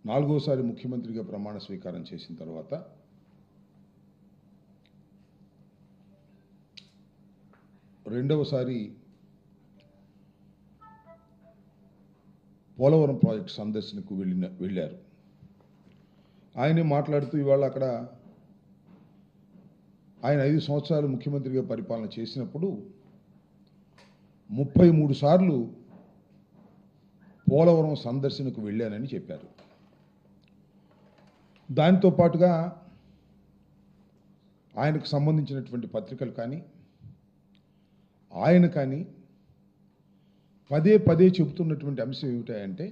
నాలుగోసారి ముఖ్యమంత్రిగా ప్రమాణ స్వీకారం చేసిన తర్వాత రెండవసారి పోలవరం ప్రాజెక్టు సందర్శనకు వెళ్ళారు. ఆయనే మాట్లాడుతూ ఇవాళ అక్కడ ఆయన 5 సంవత్సరాలు ముఖ్యమంత్రిగా పరిపాలన చేసినప్పుడు 33 సార్లు పోలవరం సందర్శనకు వెళ్ళానని చెప్పారు. దానితో పాటుగా ఆయనకు సంబంధించినటువంటి పత్రికలు కానీ ఆయన కానీ పదే పదే చెబుతున్నటువంటి అంశం ఏమిటంటే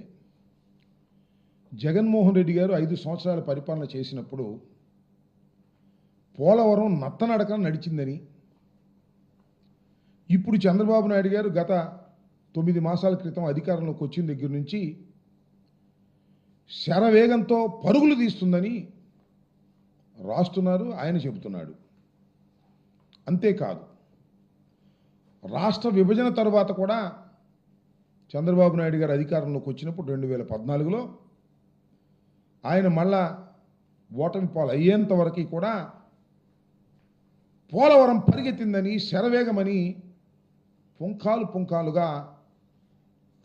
జగన్మోహన్ రెడ్డి గారు 5 సంవత్సరాల పరిపాలన చేసినప్పుడు పోలవరం నత్తనడక నడిచిందని, ఇప్పుడు చంద్రబాబు నాయుడు గారు గత 9 మాసాల క్రితం అధికారంలోకి వచ్చిన దగ్గర నుంచి శరవేగంతో పరుగులు తీస్తుందని రాస్తున్నారు, ఆయన చెబుతున్నాడు. అంతేకాదు, రాష్ట్ర విభజన తర్వాత కూడా చంద్రబాబు నాయుడు గారు అధికారంలోకి వచ్చినప్పుడు 2014లో ఆయన మళ్ళా ఓటమి పాలు అయ్యేంత వరకు కూడా పోలవరం పరిగెత్తిందని, శరవేగమని పుంఖాలుగా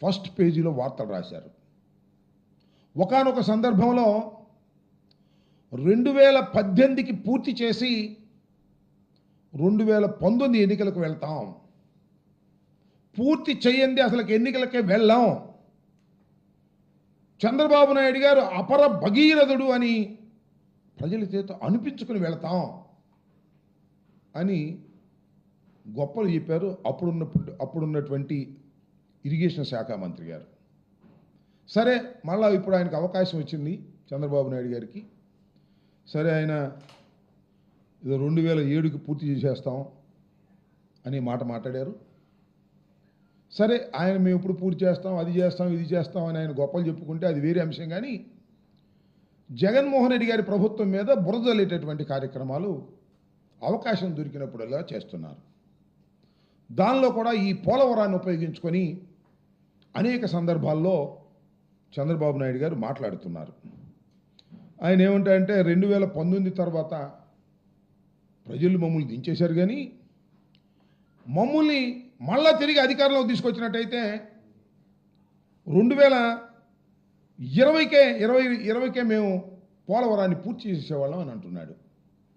ఫస్ట్ పేజీలో వార్తలు రాశారు. ఒకానొక సందర్భంలో 2018కి పూర్తి చేసి 2019 ఎన్నికలకు వెళ్తాం, పూర్తి చేయండి అసలు ఎన్నికలకే వెళ్ళాం, చంద్రబాబు నాయుడు గారు అపర భగీరథుడు అని ప్రజల చేత అనిపించుకుని వెళతాం అని గొప్పలు చెప్పారు అప్పుడున్నటువంటి ఇరిగేషన్ శాఖ మంత్రి గారు. సరే, మళ్ళా ఇప్పుడు ఆయనకు అవకాశం వచ్చింది చంద్రబాబు నాయుడు గారికి. సరే, ఆయన ఏదో 2007కి పూర్తి చేసేస్తాం అనే మాట మాట్లాడారు. సరే, ఆయన మేము ఇప్పుడు పూర్తి చేస్తాం, అది చేస్తాం, ఇది చేస్తాం అని ఆయన గొప్పలు చెప్పుకుంటే అది వేరే అంశం. కానీ జగన్మోహన్ రెడ్డి గారి ప్రభుత్వం మీద బురదలేటటువంటి కార్యక్రమాలు అవకాశం దొరికినప్పుడల్లా చేస్తున్నారు. దానిలో కూడా ఈ పోలవరాన్ని ఉపయోగించుకొని అనేక సందర్భాల్లో చంద్రబాబు నాయుడు గారు మాట్లాడుతున్నారు. ఆయన ఏమంటారంటే 2019 తర్వాత ప్రజలు మమ్మల్ని దించేశారు, కానీ మమ్మల్ని మళ్ళా తిరిగి అధికారంలోకి తీసుకొచ్చినట్టయితే 2020కే మేము పోలవరాన్ని పూర్తి చేసేవాళ్ళం అని అంటున్నాడు.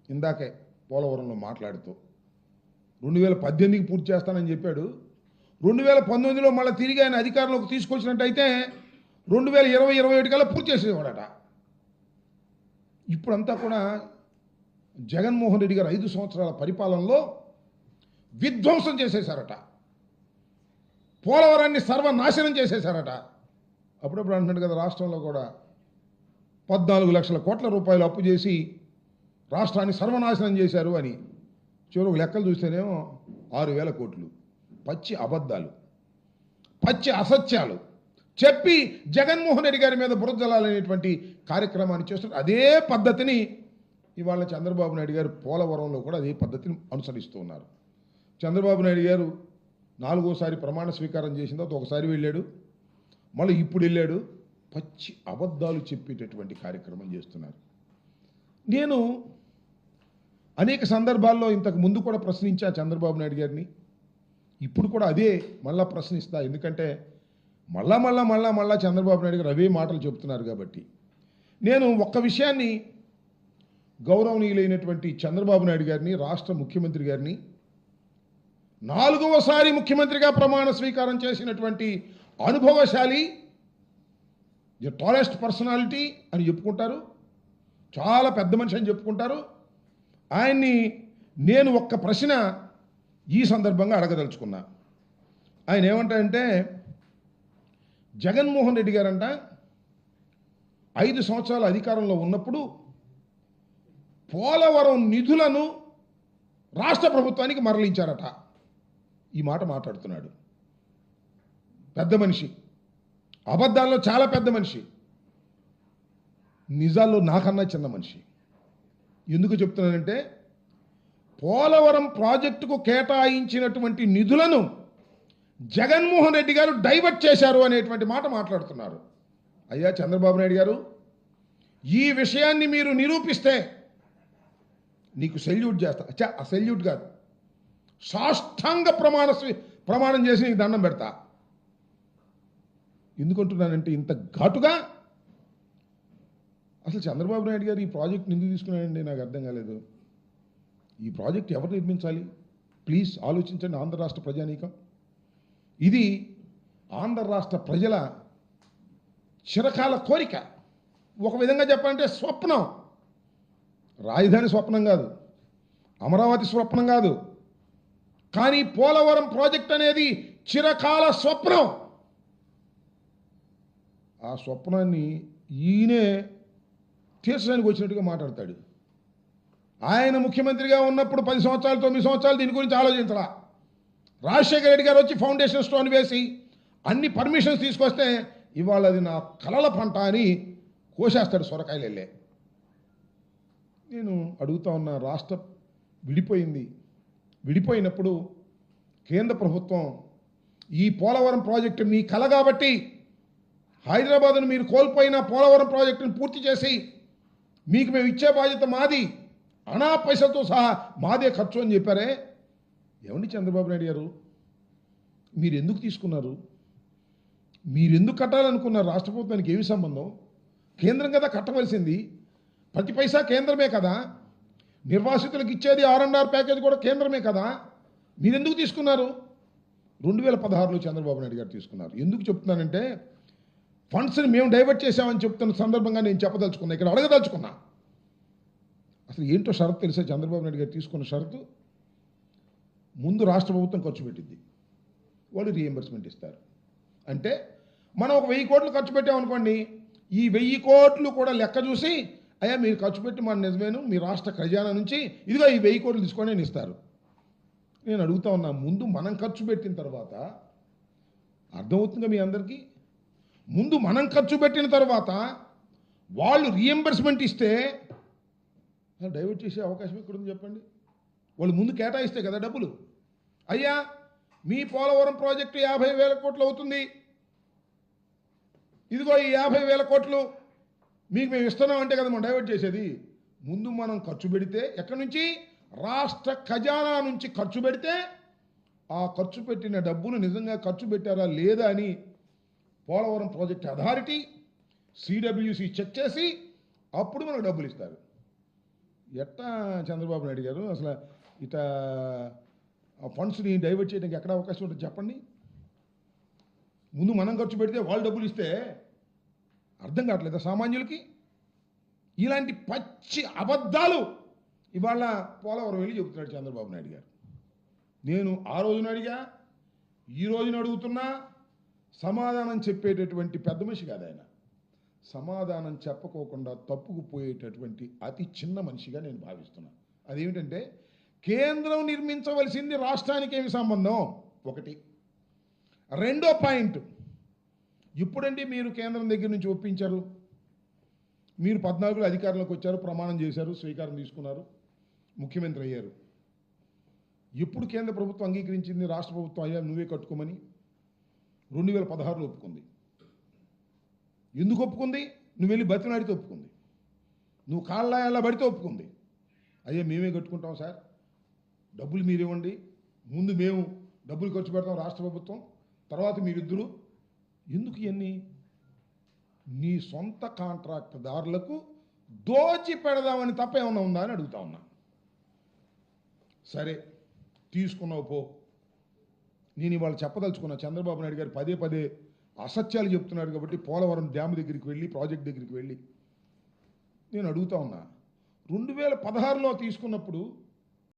ఇందాకే పోలవరంలో మాట్లాడుతూ 2018కి పూర్తి చేస్తానని చెప్పాడు. 2019లో మళ్ళీ తిరిగి ఆయన అధికారంలోకి తీసుకొచ్చినట్టయితే 2020-21 కల్లా పూర్తి చేసేవాడట. ఇప్పుడంతా కూడా జగన్మోహన్ రెడ్డి గారు 5 సంవత్సరాల పరిపాలనలో విధ్వంసం చేసేశారట, పోలవరాన్ని సర్వనాశనం చేసేశారట. అప్పుడప్పుడు అంటున్నాడు కదా, రాష్ట్రంలో కూడా 14 లక్షల కోట్ల రూపాయలు అప్పు చేసి రాష్ట్రాన్ని సర్వనాశనం చేశారు అని. చివరికి లెక్కలు చూస్తేనేమో 6,000 కోట్లు. పచ్చి అబద్ధాలు, పచ్చి అసత్యాలు చెప్పి జగన్మోహన్ రెడ్డి గారి మీద బురదలాలనేటువంటి కార్యక్రమాన్ని చేస్తున్నారు. అదే పద్ధతిని ఇవాళ చంద్రబాబు నాయుడు గారు పోలవరంలో కూడా అదే పద్ధతిని అనుసరిస్తూ ఉన్నారు. చంద్రబాబు నాయుడు గారు 4వసారి ప్రమాణ స్వీకారం చేసిన తర్వాత ఒకసారి వెళ్ళాడు, మళ్ళీ ఇప్పుడు వెళ్ళాడు. పచ్చి అబద్ధాలు చెప్పేటటువంటి కార్యక్రమం చేస్తున్నారు. నేను అనేక సందర్భాల్లో ఇంతకు ముందు కూడా ప్రశ్నించా చంద్రబాబు నాయుడు గారిని, ఇప్పుడు కూడా అదే మళ్ళా ప్రశ్నిస్తా. ఎందుకంటే మళ్ళా చంద్రబాబు నాయుడు గారు అవే మాటలు చెప్తున్నారు కాబట్టి. నేను ఒక్క విషయాన్ని గౌరవనీయులైనటువంటి చంద్రబాబు నాయుడు గారిని, రాష్ట్ర ముఖ్యమంత్రి గారిని, 4వసారి ముఖ్యమంత్రిగా ప్రమాణ స్వీకారం చేసినటువంటి అనుభవశాలి, ది టాలెస్ట్ పర్సనాలిటీ అని చెప్పుకుంటారు, చాలా పెద్ద మనిషి అని చెప్పుకుంటారు. ఆయన్ని నేను ఒక్క ప్రశ్న ఈ సందర్భంగా అడగదలుచుకున్నా. ఆయన ఏమంటారంటే, జగన్మోహన్ రెడ్డి గారంట 5 సంవత్సరాల అధికారంలో ఉన్నప్పుడు పోలవరం నిధులను రాష్ట్ర ప్రభుత్వానికి మరలించారట. ఈ మాట మాట్లాడుతున్నాడు. పెద్ద మనిషి, అబద్ధాల్లో చాలా పెద్ద మనిషి, నిజాల్లో నాకన్నా చిన్న మనిషి. ఎందుకు చెప్తున్నానంటే, పోలవరం ప్రాజెక్టుకు కేటాయించినటువంటి నిధులను జగన్మోహన్ రెడ్డి గారు డైవర్ట్ చేశారు అనేటువంటి మాట మాట్లాడుతున్నారు. అయ్యా చంద్రబాబు నాయుడు గారు, ఈ విషయాన్ని మీరు నిరూపిస్తే నీకు సెల్యూట్ చేస్తా. సెల్యూట్ కాదు, సాష్టాంగ ప్రమాణం చేసి నీకు దండం పెడతా. ఎందుకంటున్నానంటే ఇంత ఘాటుగా అసలు చంద్రబాబు నాయుడు గారు ఈ ప్రాజెక్ట్ ఎందుకు తీసుకున్నాడండి నాకు అర్థం కాలేదు. ఈ ప్రాజెక్ట్ ఎవరు నిర్మించాలి? ప్లీజ్ ఆలోచించండి ఆంధ్ర రాష్ట్ర ప్రజానీకం. ఇది ఆంధ్ర రాష్ట్ర ప్రజల చిరకాల కోరిక. ఒక విధంగా చెప్పాలంటే స్వప్నం. రాజధాని స్వప్నం కాదు, అమరావతి స్వప్నం కాదు, కానీ పోలవరం ప్రాజెక్ట్ అనేది చిరకాల స్వప్నం. ఆ స్వప్నాన్ని ఈయనే తీర్చడానికి వచ్చినట్టుగా మాట్లాడతాడు. ఆయన ముఖ్యమంత్రిగా ఉన్నప్పుడు 10 సంవత్సరాలు 9 సంవత్సరాలు దీని గురించి ఆలోచించరా. రాజశేఖర రెడ్డి గారు వచ్చి ఫౌండేషన్ స్టోన్ వేసి అన్ని పర్మిషన్స్ తీసుకొస్తే ఇవాళ అది నా కలల పంట అని కోసేస్తాడు సొరకాయలు వెళ్ళే. నేను అడుగుతా ఉన్న, రాష్ట్రం విడిపోయింది. విడిపోయినప్పుడు కేంద్ర ప్రభుత్వం ఈ పోలవరం ప్రాజెక్టు మీ కల కాబట్టి హైదరాబాద్ను మీరు కోల్పోయిన పోలవరం ప్రాజెక్టును పూర్తి చేసి మీకు మేము ఇచ్చే బాధ్యత మాది, అనా పైసలతో సహా మాదే ఖర్చు అని చెప్పారే. ఏమండి చంద్రబాబు నాయుడు గారు, మీరు ఎందుకు తీసుకున్నారు? మీరు ఎందుకు కట్టాలనుకున్నారు? రాష్ట్ర ప్రభుత్వానికి ఏమి సంబంధం? కేంద్రం కదా కట్టవలసింది, ప్రతి పైసా కేంద్రమే కదా. నిర్వాసితులకు ఇచ్చేది R&R ప్యాకేజ్ కూడా కేంద్రమే కదా. మీరు ఎందుకు తీసుకున్నారు? 2016లో చంద్రబాబు నాయుడు గారు తీసుకున్నారు. ఎందుకు చెప్తున్నానంటే ఫండ్స్ని మేము డైవర్ట్ చేసామని చెప్తున్న సందర్భంగా నేను చెప్పదలుచుకున్నా, ఇక్కడ అడగదలుచుకున్నా. అసలు ఏంటో షరతు తెలిసే చంద్రబాబు నాయుడు గారు తీసుకున్న షరతు, ముందు రాష్ట్ర ప్రభుత్వం ఖర్చు పెట్టింది, వాళ్ళు రీఎంబర్స్మెంట్ ఇస్తారు. అంటే మనం ఒక 1000 కోట్లు ఖర్చు పెట్టామనుకోండి, ఈ 1000 కోట్లు కూడా లెక్క చూసి అయ్యా మీరు ఖర్చు పెట్టి మన నిజమేను మీ రాష్ట్ర ఖజానా నుంచి ఇదిగో ఈ 1000 కోట్లు తీసుకొని నేను ఇస్తారు. నేను అడుగుతా ఉన్నా, ముందు మనం ఖర్చు పెట్టిన తర్వాత అర్థమవుతుందిగా మీ అందరికీ, ముందు మనం ఖర్చు పెట్టిన తర్వాత వాళ్ళు రీఎంబర్స్మెంట్ ఇస్తే డైవర్ట్ చేసే అవకాశం ఎక్కడుంది చెప్పండి? వాళ్ళు ముందు కేటాయిస్తే కదా డబ్బులు. అయ్యా మీ పోలవరం ప్రాజెక్టు 50,000 కోట్లు అవుతుంది, ఇదిగో ఈ 50,000 కోట్లు మీకు మేము ఇస్తున్నాం అంటే కదా మనం డైవర్ట్ చేసేది. ముందు మనం ఖర్చు పెడితే, ఎక్కడి నుంచి? రాష్ట్ర ఖజానా నుంచి ఖర్చు పెడితే ఆ ఖర్చు పెట్టిన డబ్బులు నిజంగా ఖర్చు పెట్టారా లేదా అని Polavaram project authority CWC check చేసి అప్పుడు మనకు డబ్బులు ఇస్తారు. ఎట్టా చంద్రబాబు నాయుడు గారు అసలు ఇట ఆ ఫండ్స్ని డైవర్ట్ చేయడానికి ఎక్కడ అవకాశం ఉంటుంది చెప్పండి? ముందు మనం ఖర్చు పెడితే వాళ్ళు డబ్బులు ఇస్తే అర్థం కావట్లేదా సామాన్యులకి? ఇలాంటి పచ్చి అబద్ధాలు ఇవాళ పోలవరం వెళ్ళి చెబుతున్నాడు చంద్రబాబు నాయుడు గారు. నేను ఆ రోజున అడిగా, ఈ రోజున అడుగుతున్నా, సమాధానం చెప్పేటటువంటి పెద్ద మనిషి కాదు ఆయన. సమాధానం చెప్పకోకుండా తప్పుకుపోయేటటువంటి అతి చిన్న మనిషిగా నేను భావిస్తున్నాను. అదేమిటంటే కేంద్రం నిర్మించవలసింది రాష్ట్రానికి ఏమి సంబంధం? ఒకటి. రెండో పాయింట్, ఇప్పుడండి మీరు కేంద్రం దగ్గర నుంచి ఒప్పించారు, మీరు 14లో అధికారంలోకి వచ్చారు, ప్రమాణం చేశారు, స్వీకారం తీసుకున్నారు, ముఖ్యమంత్రి అయ్యారు. ఎప్పుడు కేంద్ర ప్రభుత్వం అంగీకరించింది రాష్ట్ర ప్రభుత్వం అయ్యా నువ్వే కట్టుకోమని? 2016లో ఒప్పుకుంది. ఎందుకు ఒప్పుకుంది? నువ్వు వెళ్ళి బతినాడితే ఒప్పుకుంది, నువ్వు కాళ్ళ పడితే ఒప్పుకుంది. అయ్యా మేమే కట్టుకుంటాం సార్, డబ్బులు మీరివ్వండి, ముందు మేము డబ్బులు ఖర్చు పెడతాం రాష్ట్ర ప్రభుత్వం, తర్వాత మీరిద్దరు. ఎందుకు ఇవన్నీ? నీ సొంత కాంట్రాక్టుదారులకు దోచి పెడదామని తప్ప ఏమన్నా ఉందా అని అడుగుతా ఉన్నా. సరే తీసుకున్నావు పో. నేను ఇవాళ చెప్పదలుచుకున్నా, చంద్రబాబు నాయుడు గారు పదే పదే అసత్యాలు చెప్తున్నాడు కాబట్టి పోలవరం డ్యామ్ దగ్గరికి వెళ్ళి, ప్రాజెక్ట్ దగ్గరికి వెళ్ళి నేను అడుగుతా ఉన్నా, 2016లో తీసుకున్నప్పుడు